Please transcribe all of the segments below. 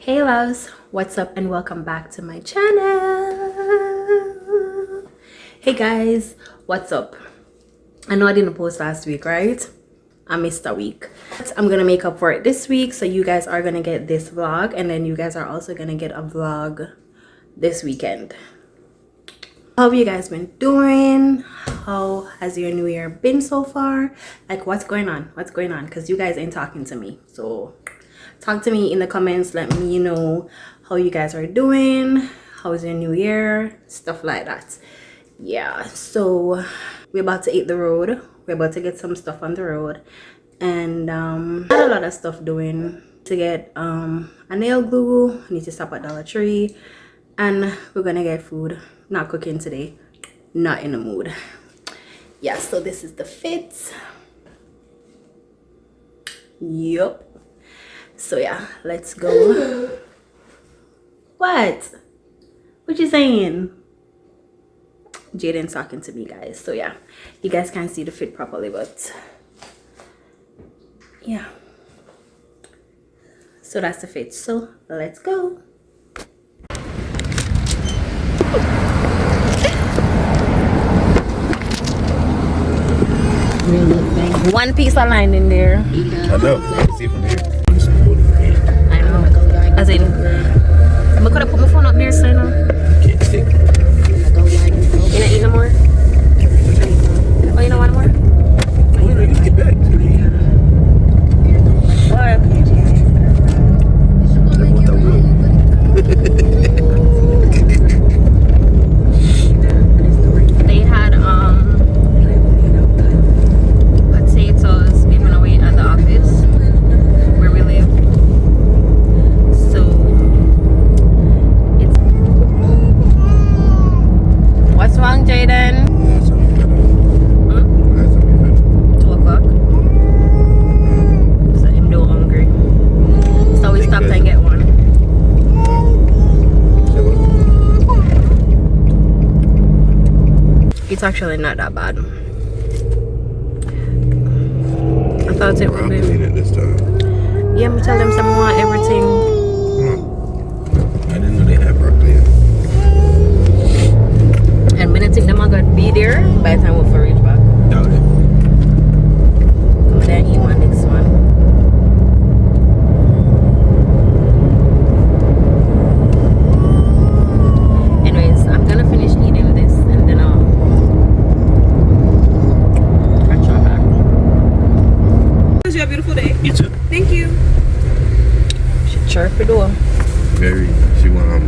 Hey loves, what's up and welcome back to my channel. Hey guys, what's up? I know I didn't post last week, right? I missed a week. I'm gonna make up for it this week, so you guys are gonna get this vlog and then you guys are also gonna get a vlog this weekend. How have you guys been doing? How has your new year been so far? Like, what's going on? Because you guys ain't talking to me, so talk to me in the comments. Let me know how you guys are doing. How is your new year? Stuff like that. Yeah, so we're about to hit the road. We're about to get some stuff on the road, and I had a lot of stuff doing to get a nail glue. I need to stop at Dollar Tree, and we're gonna get food. Not cooking today, not in the mood. Yeah, so this is the fit. Yup. So yeah, let's go. What you saying? Jaden's talking to me, guys. So yeah, you guys can't see the fit properly, but yeah, so that's the fit. So let's go. One piece of line in there. I know. I can see from here. I know. As in, I could have put my phone up there, so I know. Can't stick. You not eat no more? Oh, you don't want more? You know, you get back. It's gonna be here. What? I want that wood. They had potatoes given away at the office where we live. So it's what's wrong, Jaden? That's something better. That's something better. 2 o'clock. So him no hungry. So we stopped and get one. It's actually not that bad. I thought it would be. Clean it this time. Yeah, me tell them some more everything. I didn't know they had broccoli. And when I think them I got be there by the time we for reach back. Doubt it. And then eat one next one. Anyways, I'm gonna finish eating this and then I'll catch you back. It was a beautiful day. You too. Thank you. She chirpy though. Very. She want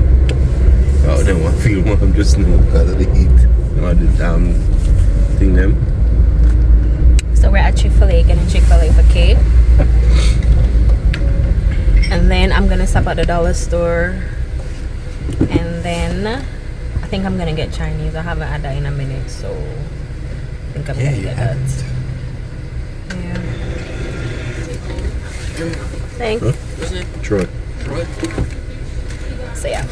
oh, they want feel one. I'm just because of the heat. All the damn thing them. So we're at Chick-fil-A getting Chick-fil-A for cake. And then I'm gonna stop at the dollar store. And then I think I'm gonna get Chinese. I haven't had that in a minute, so I think I'm gonna get that. Yeah. Thanks. Huh? Troy. So yeah.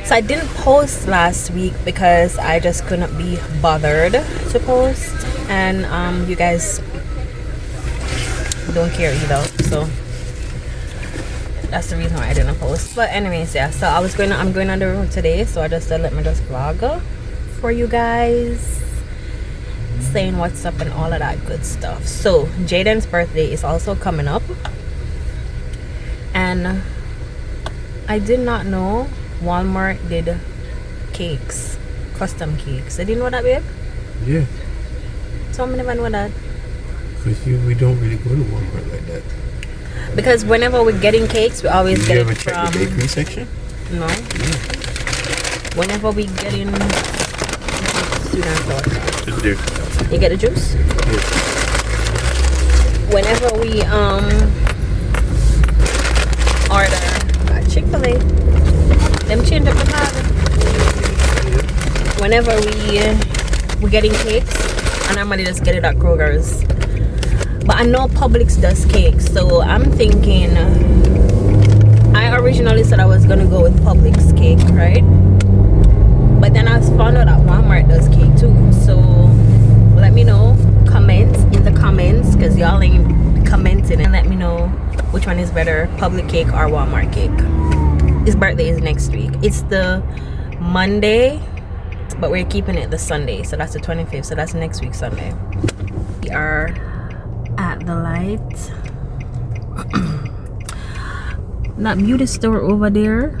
So I didn't post last week because I just couldn't be bothered to post, and you guys don't care either, so that's the reason why I didn't post. But anyways, yeah, so I'm going on the road today, so I just said let me just vlog for you guys, saying what's up and all of that good stuff. So Jaden's birthday is also coming up, and I did not know Walmart did cakes, custom cakes. I didn't know that, babe. Yeah. So I never know that. Because we don't really go to Walmart like that. Because whenever we're getting cakes, we always Did get you it ever check from. the bakery section? No. Yeah. Whenever we get in. You Just there. get the juice. Yeah. Whenever we order at Chick-fil-A, them change up the pattern. Whenever we're getting cakes, I normally just get it at Kroger's. But I know Publix does cakes, so I'm thinking. I originally said I was gonna go with Publix cake, right? But then I found out that Walmart does cake too. So let me know, comments in the comments, because y'all ain't commenting and let me know which one is better, public cake or Walmart cake. His birthday is next week. It's the Monday, but we're keeping it the Sunday, so that's the 25th, so that's next week Sunday. We are at the light. That beauty store over there,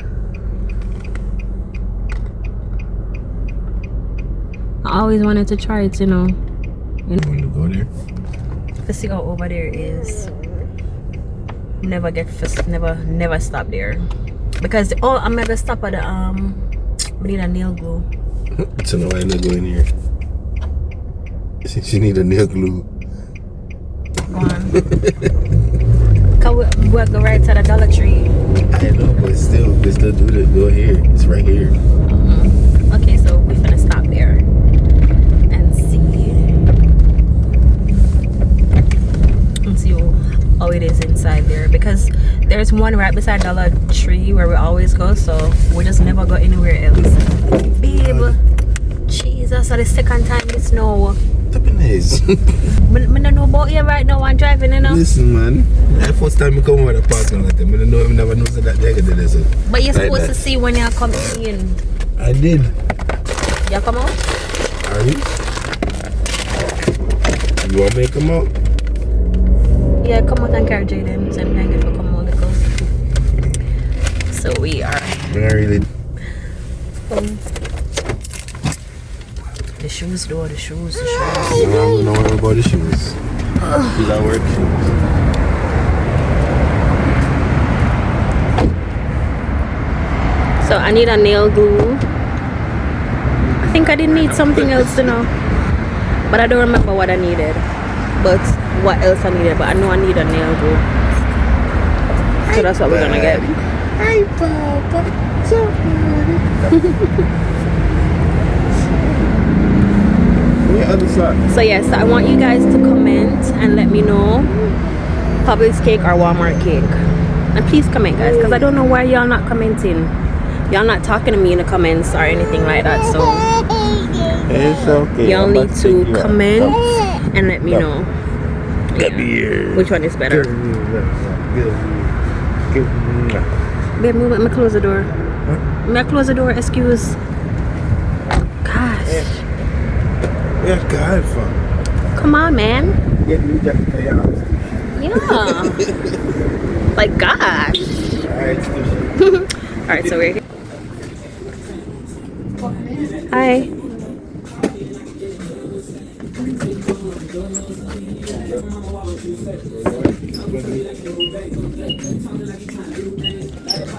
I always wanted to try it, you know. You want to go there? The cigar over there is never stop there because I'm never stop at the we need a nail glue. So now I not go in here. She need a nail glue. Go on. Can we go right to the Dollar Tree? I know, but still do it. Go here. It's right here. Okay, so we're gonna stop there and see how it is inside there, because there's one right beside Dollar Tree where we always go, so we just never go anywhere else. Babe, Jesus, that's the second time this now. Tapanese. I don't know about you right now. I'm driving, you know. Listen, man. The first time I come over the parking lot, I never know that they can do this. But you're supposed to see when you're coming in. I did. You come out? Are you? You want me to come out? Yeah, come out and carry Jaden. Same thing if you come out because. So we are. Not really. The shoes, though. The shoes. No, I'm not worried about the shoes. These are work shoes. So I need a nail glue. I think I did need something else, you know. But I don't remember what I needed. But what else I needed. But I know I need a nail glue. So that's what we're gonna get. Hi, Papa. So other side. So yes, I want you guys to comment and let me know Publix cake or Walmart cake. And please comment, guys, because I don't know why y'all not commenting. Y'all not talking to me in the comments or anything like that. So it's okay. y'all need to comment and let me know which one is better. Babe, move. Let me close the door. May I close the door? Excuse. Gosh. Yeah, God, fuck. Come on, man. Yeah. Yeah. Like, gosh. Alright, so we're here. Hi.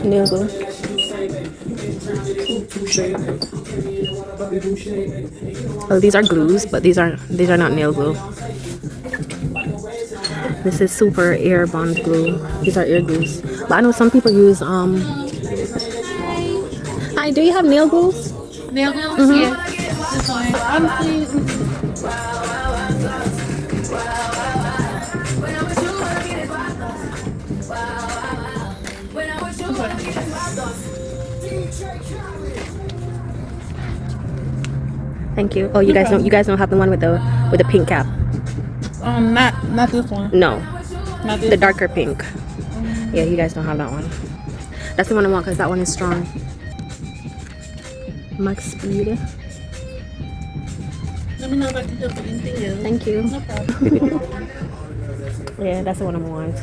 Nail glue. Oh, these are glues, but these are not nail glue. This is super air bond glue. These are air glues. But I know some people use Hi, do you have nail glues? Nail glues? Yeah. This one. Honestly. Thank you. Oh, you guys don't have the one with the pink cap. Not this one. No, Not this the darker pink. Yeah, you guys don't have that one. That's the one I want because that one is strong. Max speed. Let me know if I can help with anything else. Thank you. No problem. Yeah, that's the one I want.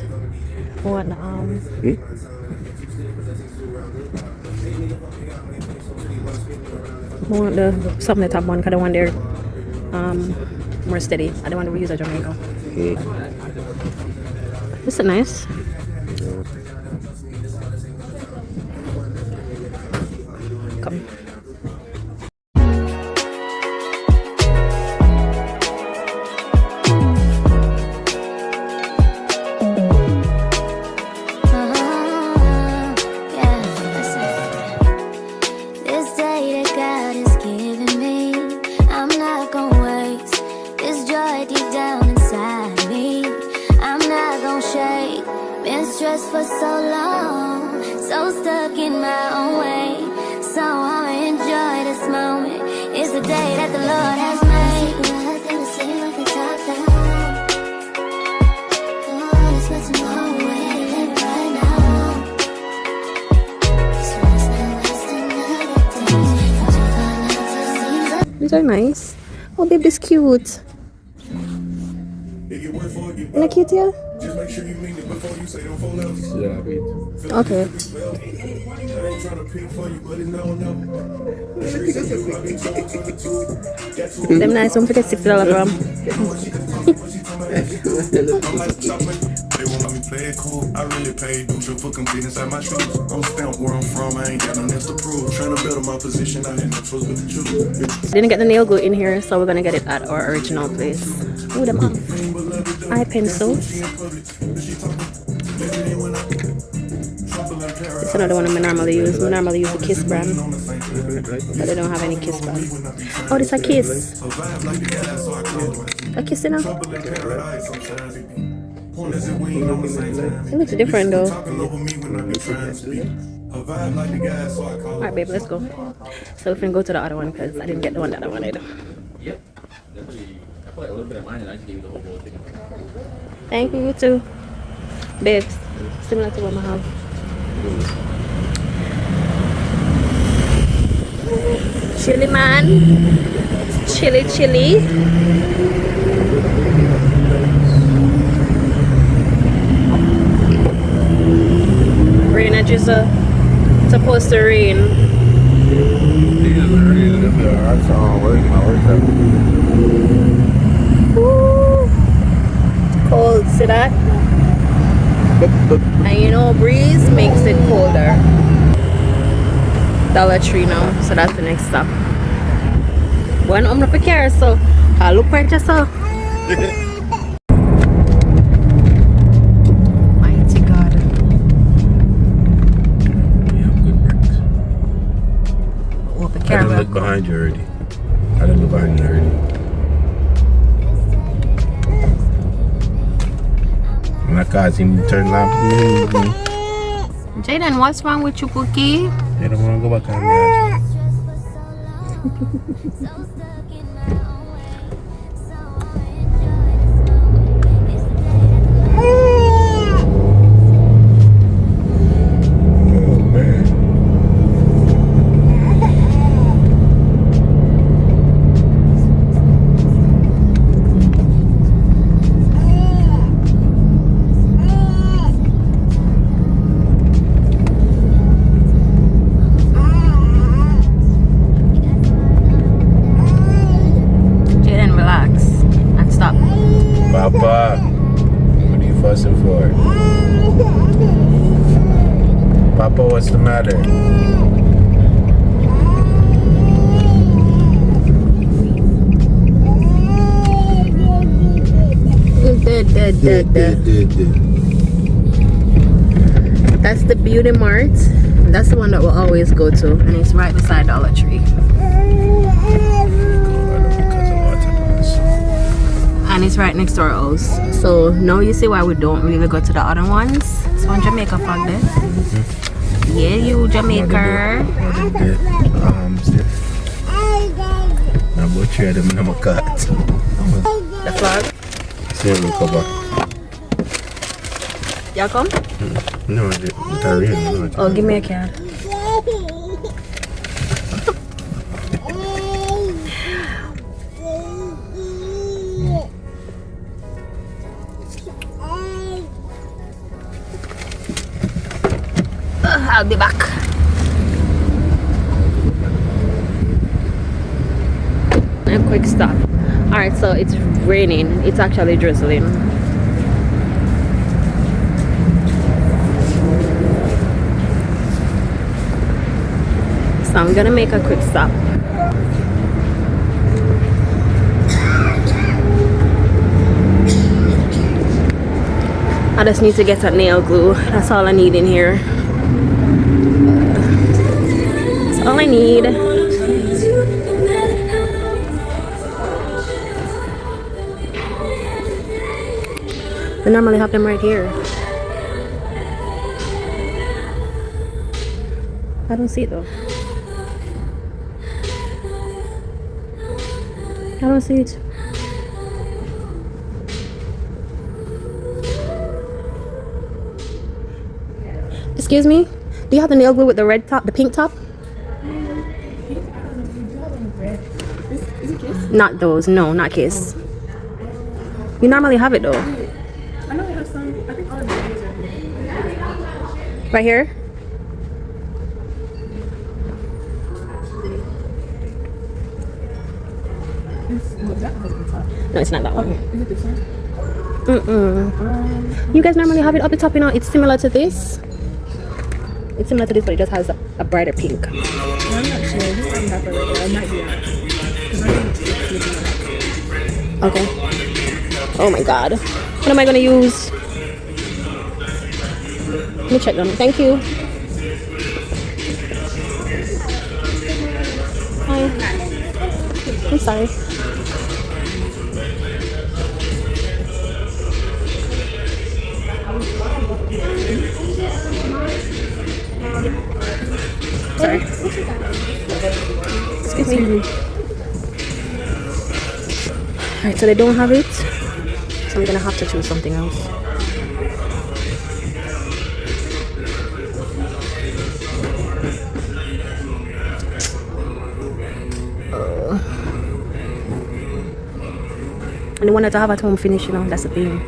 I want more the something the top one because I want their more steady. I don't want to reuse a Jamaica. This is nice. Come. For so long, so stuck in my own way. So I'ma enjoy this moment. It's the day that the Lord has made. Nothing to say, nothing top down. These are nice. Oh, babe, this cute. Isn't that cute, yeah? Okay. Them nice. Don't forget $60 from. They won't let me play it cool. I really paid dues for complete inside my shoes. I'm stamped where I'm from. I ain't got no else to prove. Trying to build my position. I had no trust with the truth. Didn't get the nail glue in here, so we're gonna get it at our original place. Oh, them off. Eye pencils. It's another one I normally use. I normally use the Kiss brand, but they don't have any Kiss brand. Oh, this a Kiss. A Kiss, you know? It looks different though. Alright, babe, let's go. So we can go to the other one because I didn't get the one that I wanted. Yep. Definitely. I put a little bit of mine and I just gave you the whole bowl thing. Thank you, you too. Babes, similar to what I have. Chili man. Chili chili. Rain and drizzle. It's supposed to rain. Woo. Cold, see that? And you know, breeze makes it colder. Dollar Tree now, so that's the next stop. When I'm not prepared, so I look right yourself. Mighty God. You have good bricks. Oh, I didn't look behind you already. I didn't look behind you already. And I cause him to turn lamp. Jaden, what's wrong with you, Cookie? They don't want to go back on me. Papa, what are you fussing for? Papa, what's the matter? That's the Beauty Mart. That's the one that we'll always go to, and it's right beside Dollar Tree. And it's right next to our house. So now you see why we don't really go to the other ones. So on Jamaica flag there. Yeah, you Jamaica. I'm going to trade them in my cat. The flag. See me cover. Y'all come? No, it's real. Oh, give me a card. I'll be back. A quick stop. Alright, so it's raining. It's actually drizzling. So I'm gonna make a quick stop. I just need to get a nail glue. That's all I need in here. That's all I need. I normally have them right here. I don't see it though. I don't see it. Excuse me? Do you have the nail glue with the red top, the pink top? Not those. No, not Kiss. You normally have it though. I know I have some. I think all of these are. Right here. No, it's not that one. Is it this one? You guys normally have it up the top, you know. It's similar to this. It's similar to this, but it just has a brighter pink. I'm not sure. This might have it right there. I might be out. Because I think it's Okay. Oh my god. What am I gonna use? Let me check them. Thank you. Hi. I'm sorry. Sorry. Excuse me. Alright, so they don't have it. So I'm gonna have to choose something else. And the one that I have at home finish, you know, that's the thing.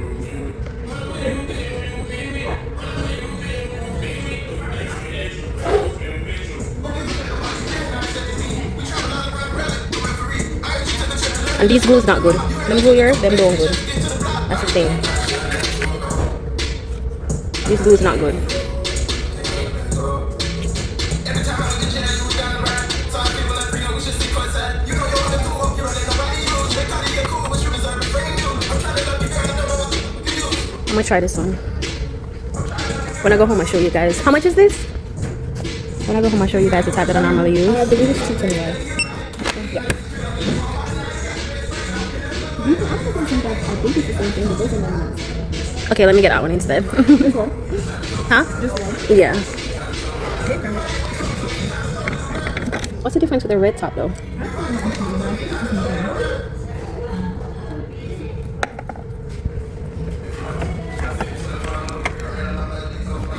And these glue's not good. Them glue here, them don't good. That's the thing. This glue's not good. I'm gonna try this one. When I go home, I'll show you guys. How much is this? When I go home, I'll show you guys the type that I normally use. I believe it's $2.25. Yeah. I think it's the same thing, but those are not nice. Okay, let me get that one instead. This one? Huh? This one? Yeah. What's the difference with the red top though?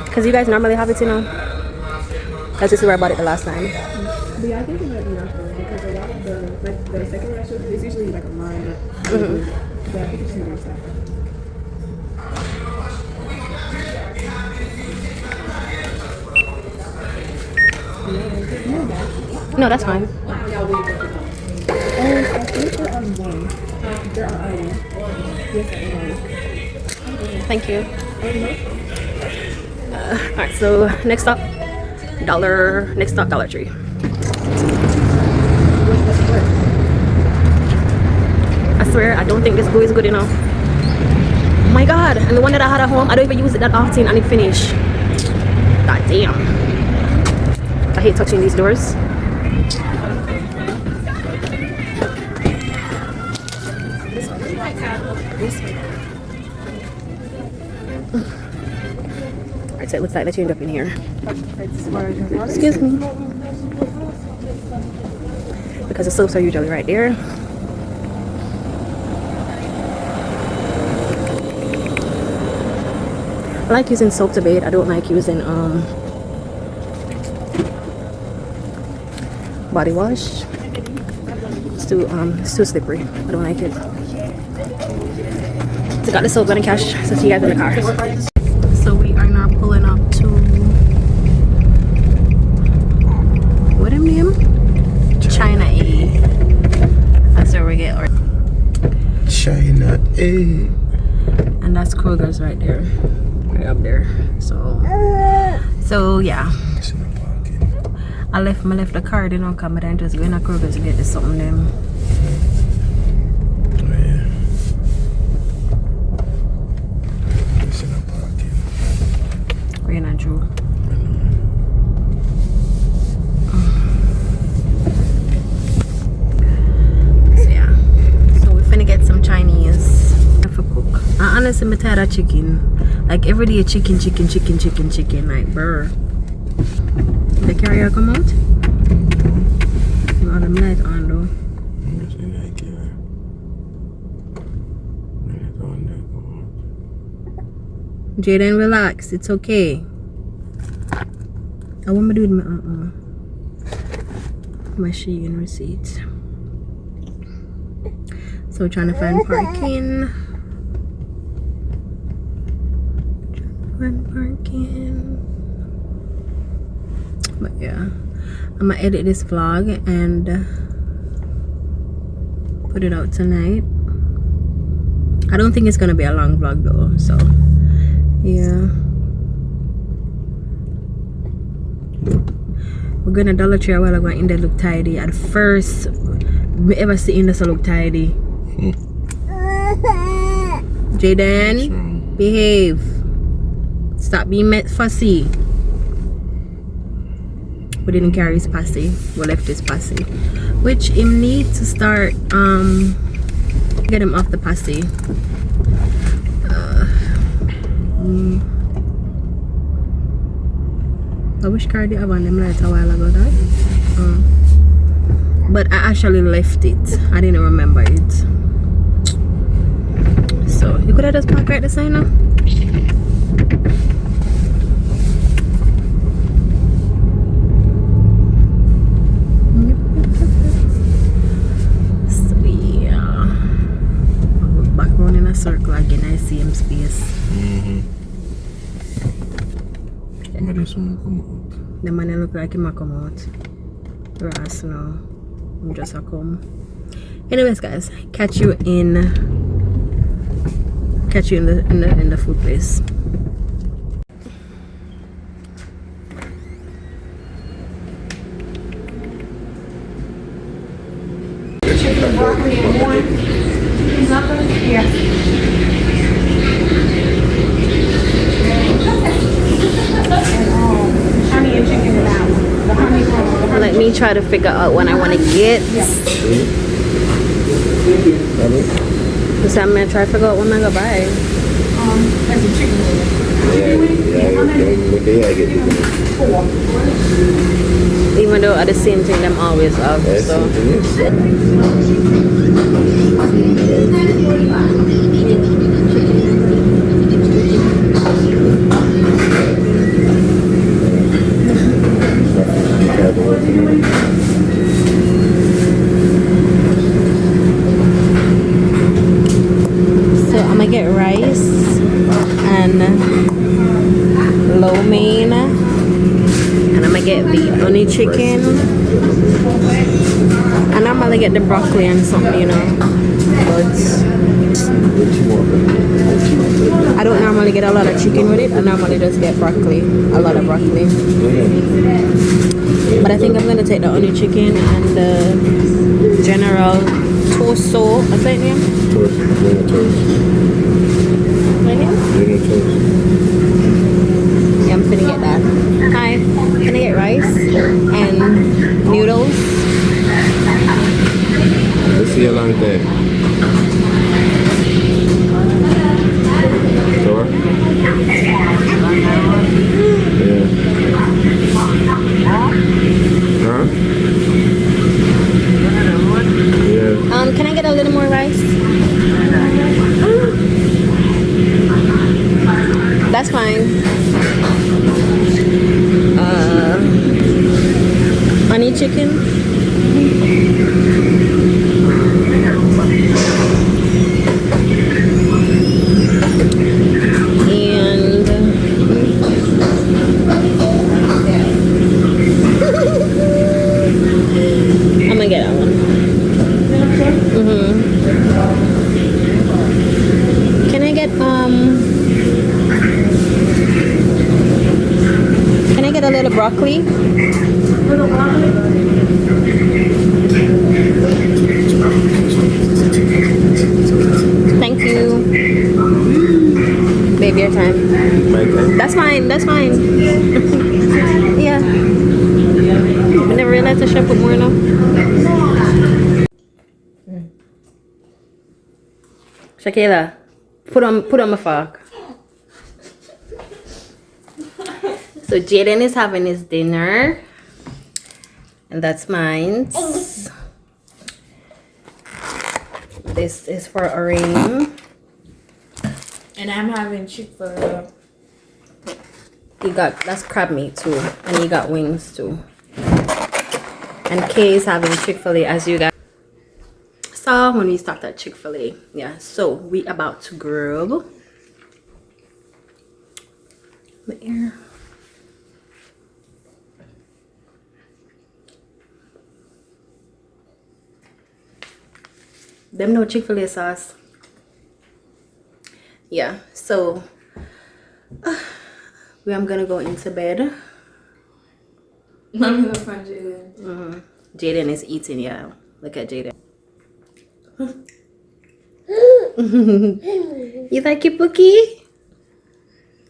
Because you guys normally have it, you know? Because this is where I bought it the last time. But yeah, I think it might be natural because a lot of the second one I showed, it's usually like a line. But I think it's going to be stuff. No, that's fine. I think they're on one. They're on one. Yes, I Thank you. Alright, so next stop, Dollar Tree. I swear, I don't think this glue is good enough. Oh my god, and the one that I had at home, I don't even use it that often and it finished. God damn. I hate touching these doors. Alright, so it looks like they changed up in here. Excuse me. Because the soaps are usually right there. I like using soap to bathe. I don't like using body wash. It's too slippery. I don't like it. So got the soap and the cash. So see you guys in the car. So we are now pulling up to what them name? China A. That's where we get our China A. and that's Kroger's right there. Right up there. So yeah. I left the car, you know, come and just go in to Kroger's to get the something them. We're in a Drew. So yeah. So we're finna get some Chinese for cook. I honestly am tired of chicken. Like every day chicken. Like brr. The carrier come out? No, them light on though. Jaden, relax. It's okay. I want to do with my Shein receipt. So we're trying to find parking. But yeah, I'm gonna edit this vlog and put it out tonight. I don't think it's gonna be a long vlog though, so yeah. We're gonna Dollar Tree a while ago and they look tidy. At first me ever seen this look tidy. Jaden, behave. Stop being fussy. We didn't carry his passy. We left his passy, which him need to start get him off the passy. I wish car did have on them lights a while ago, that. But I actually left it. I didn't remember it. So you could have just parked right the sign now. Circle again, I see him space. The man look like him a come out. Grass now. I'm just a come. Anyways, guys, catch you in the food place. Chicken, broccoli, and one. Nothing? Yeah. Honey and chicken without one. The honey from Let me try to figure out what I want to get. So I'm gonna try to figure out what I'm gonna buy. that's a chicken wing. Yeah, I get it. Even though at the same thing them always have. So I'm gonna get rice and lo mein, and I'm gonna get the honey chicken, and I'm gonna get the broccoli and something, you know. But I don't normally get a lot of chicken with it. I normally just get broccoli, a lot of broccoli. But I think I'm gonna take the honey chicken and the General Toso. What's that name? Yeah, I'm finna get that. Hi, can I get rice and noodles? Let's see a long time. Sure? Yeah. Huh? Yeah. Can I get a little more rice? That's fine. Honey chicken. And I'm gonna get that one. Can I get a little broccoli? Thank you. Baby, your time. My time. That's fine. That's fine. Yeah. I never realized I should put more now. Shakira, put on my fork. So Jaden is having his dinner, and that's mine. This is for Arim. And I'm having Chick-fil-A. That's crab meat too, and he got wings too. And Kay is having Chick-fil-A, as you guys. So saw when we stopped at Chick-fil-A. Yeah, so we about to grab the air. Them no Chick-fil-A sauce. Yeah, so I'm gonna go into bed. I'm gonna find Jaden. Jaden is eating. Yeah, look at Jaden. You like your bookie?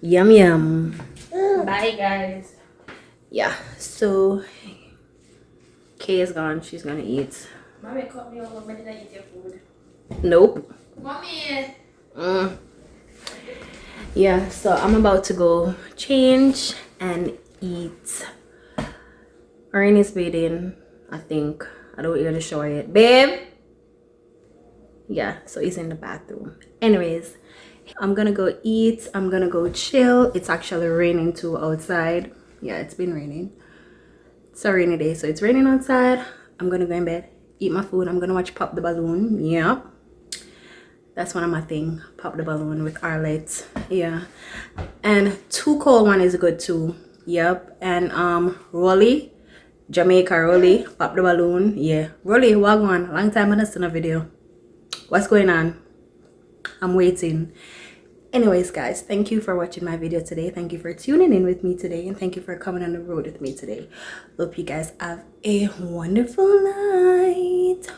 Yum yum. Bye, guys. Yeah, so Kay is gone. She's gonna eat. Mommy caught me over. When did I eat your food? Nope. Mommy. Yeah, so I'm about to go change and eat. Rainy's bathing, I think. I don't hear the shower yet. Babe! Yeah, so he's in the bathroom. Anyways, I'm gonna go eat. I'm gonna go chill. It's actually raining too outside. Yeah, it's been raining. It's a rainy day, so it's raining outside. I'm gonna go in bed, eat my food. I'm gonna watch Pop the Balloon. Yeah. That's one of my thing. Pop the Balloon with Arlette. Yeah. And Too Cold one is good too. Yep. And Rolly. Jamaica Rolly. Pop the Balloon. Yeah. Rolly, wagwan. Long time I done seen a video. What's going on? I'm waiting. Anyways, guys, thank you for watching my video today. Thank you for tuning in with me today. And thank you for coming on the road with me today. Hope you guys have a wonderful night.